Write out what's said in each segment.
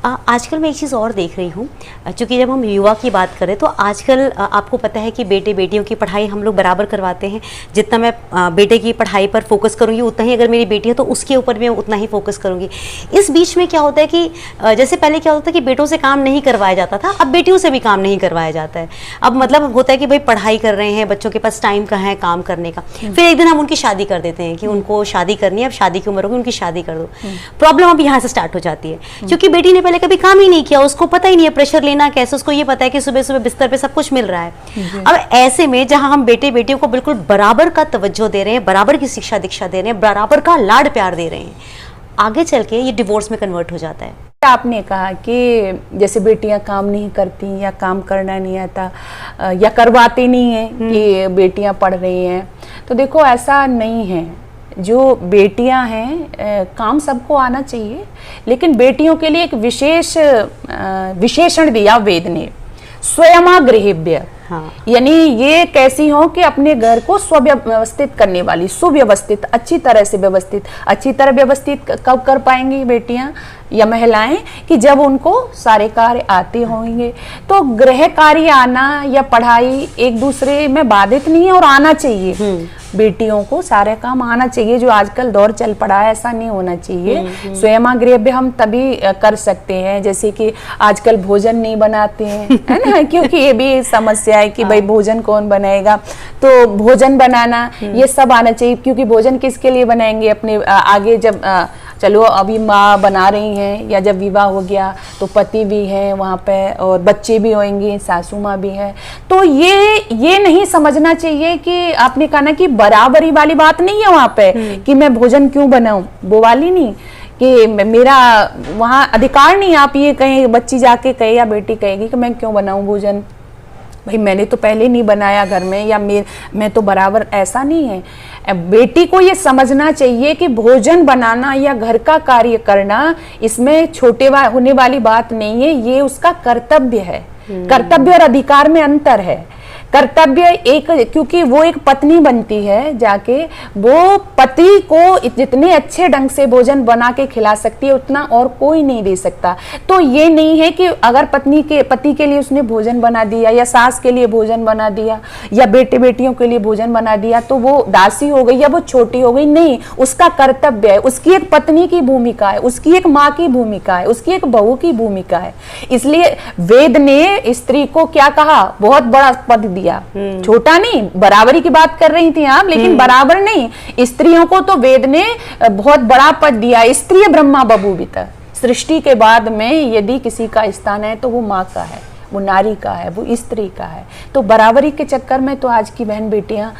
आजकल मैं एक चीज़ और देख रही हूँ, चूँकि जब हम युवा की बात करें तो आजकल आपको पता है कि बेटे बेटियों की पढ़ाई हम लोग बराबर करवाते हैं। जितना मैं बेटे की पढ़ाई पर फोकस करूँगी उतना ही अगर मेरी बेटी है तो उसके ऊपर मैं उतना ही फोकस करूँगी। इस बीच में क्या होता है कि जैसे पहले क्या होता था कि बेटों से काम नहीं करवाया जाता था, अब बेटियों से भी काम नहीं करवाया जाता है। अब मतलब होता है कि भाई पढ़ाई कर रहे हैं, बच्चों के पास टाइम कहाँ है काम करने का, फिर एक दिन हम उनकी शादी कर देते हैं कि उनको शादी करनी है, अब शादी की उम्र होगी, उनकी शादी कर दो। प्रॉब्लम अब यहाँ से स्टार्ट हो जाती है, क्योंकि बेटी ने पहले कभी काम ही नहीं किया, उसको पता ही नहीं है प्रेशर लेना कैसे, उसको ये पता है कि सुबह सुबह बिस्तर पे सब कुछ मिल रहा है। अब ऐसे में जहां हम बेटे बेटियों को बिल्कुल बराबर का तवज्जो दे रहे हैं, बराबर की शिक्षा दीक्षा दे रहे हैं, बराबर का लाड प्यार दे रहे हैं, आगे चल के ये डिवोर्स में कन्वर्ट हो जाता है। आपने कहा कि जैसे बेटियां काम नहीं करती या काम करना नहीं आता या करवाती नहीं है कि बेटियां पढ़ रही हैं, तो देखो ऐसा नहीं है। जो बेटियां हैं काम सबको आना चाहिए, लेकिन बेटियों के लिए एक विशेष विशेषण दिया वेद ने, स्वयमागृहेभ्य। हाँ। यानी ये कैसी हो कि अपने घर को स्वव्यवस्थित करने वाली, सुव्यवस्थित, अच्छी तरह से व्यवस्थित। अच्छी तरह व्यवस्थित कब कर पाएंगी बेटियां या महिलाएं कि जब उनको सारे कार्य आते होंगे। तो गृह कार्य आना या पढ़ाई एक दूसरे में बाधित नहीं है और आना चाहिए। बेटियों को सारे काम आना चाहिए, जो आजकल दौर चल पड़ा है ऐसा नहीं होना चाहिए। स्वयमागृह हम तभी कर सकते हैं, जैसे कि आजकल भोजन नहीं बनाते हैं, है ना, क्योंकि ये भी समस्या है कि भाई भोजन कौन बनाएगा, तो भोजन बनाना ये सब आना चाहिए। क्योंकि भोजन किसके लिए बनाएंगे, अपने आगे जब चलो अभी माँ बना रही हैं, या जब विवाह हो गया तो पति भी है वहाँ पे और बच्चे भी होंगे, सासू माँ भी है। तो ये नहीं समझना चाहिए कि आपने कहा ना कि बराबरी वाली बात नहीं है वहाँ पे कि मैं भोजन क्यों बनाऊं, वो वाली नहीं कि मेरा वहाँ अधिकार नहीं। आप ये कहें, बच्ची जाके कहे या बेटी कहेगी कि मैं क्यों बनाऊं भोजन, भाई मैंने तो पहले नहीं बनाया घर में, या मैं तो बराबर, ऐसा नहीं है। बेटी को ये समझना चाहिए कि भोजन बनाना या घर का कार्य करना इसमें छोटे होने वाली बात नहीं है, ये उसका कर्तव्य है। कर्तव्य और अधिकार में अंतर है। कर्तव्य एक, क्योंकि वो एक पत्नी बनती है, जाके वो पति को जितने अच्छे ढंग से भोजन बना के खिला सकती है उतना और कोई नहीं दे सकता। तो ये नहीं है कि अगर पति के लिए उसने भोजन बना दिया, या सास के लिए भोजन बना दिया, या बेटे बेटियों के लिए भोजन बना दिया तो वो दासी हो गई या वो छोटी हो गई। नहीं, उसका कर्तव्य है, उसकी एक पत्नी की भूमिका है, उसकी एक माँ की भूमिका है, उसकी एक बहू की भूमिका है। इसलिए वेद ने स्त्री को क्या कहा, बहुत बड़ा पद दिया, छोटा नहीं। बराबरी की बात कर रही थी आप, लेकिन बराबर नहीं, स्त्रियों को तो वेद ने बहुत बड़ा पद दिया। स्त्री ब्रह्मा बभूवित, सृष्टि के बाद में यदि किसी का स्थान है तो वो माँ का है, वो नारी का है, वो स्त्री का है। तो बराबरी के चक्कर में तो आज की बहन बेटियां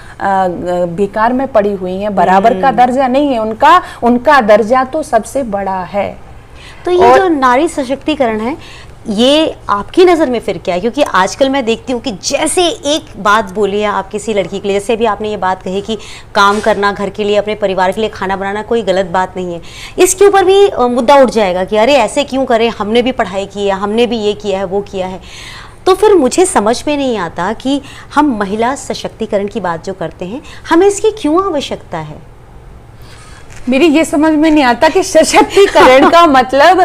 बेकार में पड़ी हुई हैं। बराबर का दर्जा नहीं है उनका दर्जा तो सबसे बड़ा है। तो ये जो नारी सशक्तिकरण है, ये आपकी नज़र में फिर क्या है? क्योंकि आजकल मैं देखती हूँ कि जैसे एक बात बोली है आप किसी लड़की के लिए, जैसे भी आपने ये बात कही कि काम करना, घर के लिए, अपने परिवार के लिए खाना बनाना कोई गलत बात नहीं है, इसके ऊपर भी मुद्दा उठ जाएगा कि अरे ऐसे क्यों करें, हमने भी पढ़ाई की है, हमने भी ये किया है, वो किया है। तो फिर मुझे समझ में नहीं आता कि हम महिला सशक्तिकरण की बात जो करते हैं, हमें इसकी क्यों आवश्यकता है? मेरी ये समझ में नहीं आता कि सशक्तिकरण का मतलब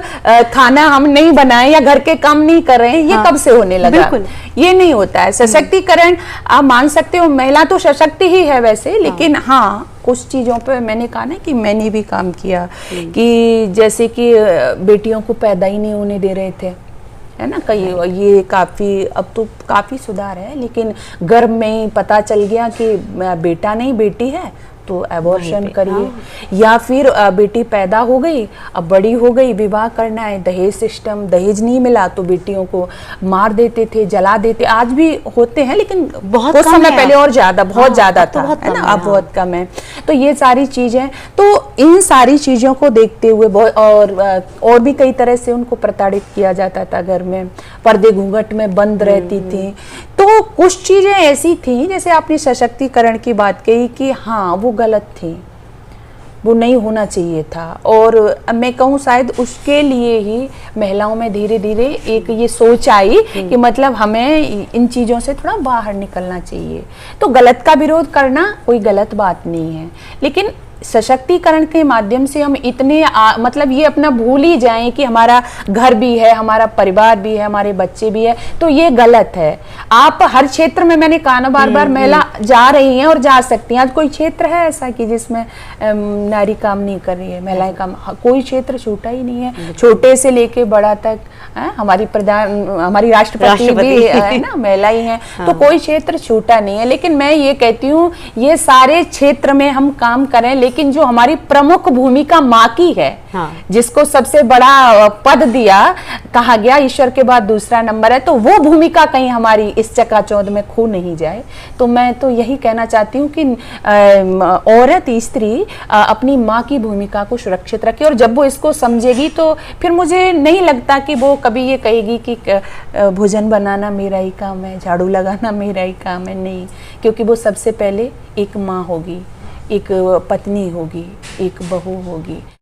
खाना हम नहीं बनाए या घर के काम नहीं कर रहे हैं, ये कब से होने लगा? बिल्कुल ये नहीं होता है। सशक्तिकरण आप मान सकते हो, महिला तो सशक्त ही है वैसे, लेकिन हाँ कुछ चीज़ों पे मैंने कहा ना कि मैंने भी काम किया, कि जैसे कि बेटियों को पैदा ही नहीं होने दे रहे थे, है ना, कई ये काफ़ी, अब तो काफ़ी सुधार है, लेकिन गर्भ में ही पता चल गया कि बेटा नहीं बेटी है तो एबॉर्शन करिए, या फिर बेटी पैदा हो गई, अब बड़ी हो गई, विवाह करना है, दहेज सिस्टम, दहेज नहीं मिला तो बेटियों को मार देते थे, जला देते। आज भी होते हैं लेकिन बहुत समय पहले और ज्यादा, बहुत ज्यादा था, है ना, अब बहुत कम है। तो ये सारी चीजें, तो इन सारी चीजों को देखते हुए और भी कई तरह से उनको प्रताड़ित किया जाता था, घर में पर्दे घूंघट में बंद रहती थी। तो कुछ चीजें ऐसी थी, जैसे आपने सशक्तिकरण की बात कही कि हाँ वो गलत थी, वो नहीं होना चाहिए था, और मैं कहूँ शायद उसके लिए ही महिलाओं में धीरे धीरे एक ये सोच आई कि मतलब हमें इन चीज़ों से थोड़ा बाहर निकलना चाहिए। तो गलत का विरोध करना कोई गलत बात नहीं है, लेकिन सशक्तिकरण के माध्यम से हम इतने मतलब ये अपना भूल ही जाएं कि हमारा घर भी है, हमारा परिवार भी है, हमारे बच्चे भी है, तो ये गलत है। आप हर क्षेत्र में, मैंने कहा ना बार बार, महिला जा रही हैं और जा सकती हैं। आज कोई क्षेत्र है ऐसा कि जिसमें नारी काम नहीं कर रही है, महिलाएं काम, कोई क्षेत्र छूटा ही नहीं है, छोटे से लेके बड़ा तक। हमारी राष्ट्रपति भी है ना, महिला ही है। हाँ। तो कोई क्षेत्र छूटा नहीं है। लेकिन मैं ये कहती हूँ, ये सारे क्षेत्र में हम काम करें, लेकिन जो हमारी प्रमुख भूमिका माँ की है, हाँ। जिसको सबसे बड़ा पद दिया, कहा गया ईश्वर के बाद दूसरा नंबर है, तो वो भूमिका कहीं हमारी इस चकाचौंध में खो नहीं जाए। तो मैं तो यही कहना चाहती हूँ कि औरत, स्त्री अपनी माँ की भूमिका को सुरक्षित रखे, और जब वो इसको समझेगी तो फिर मुझे नहीं लगता कि वो कभी ये कहेगी कि भोजन बनाना मेरा ही काम है, झाड़ू लगाना मेरा ही काम है। नहीं, क्योंकि वो सबसे पहले एक माँ होगी, एक पत्नी होगी, एक बहू होगी।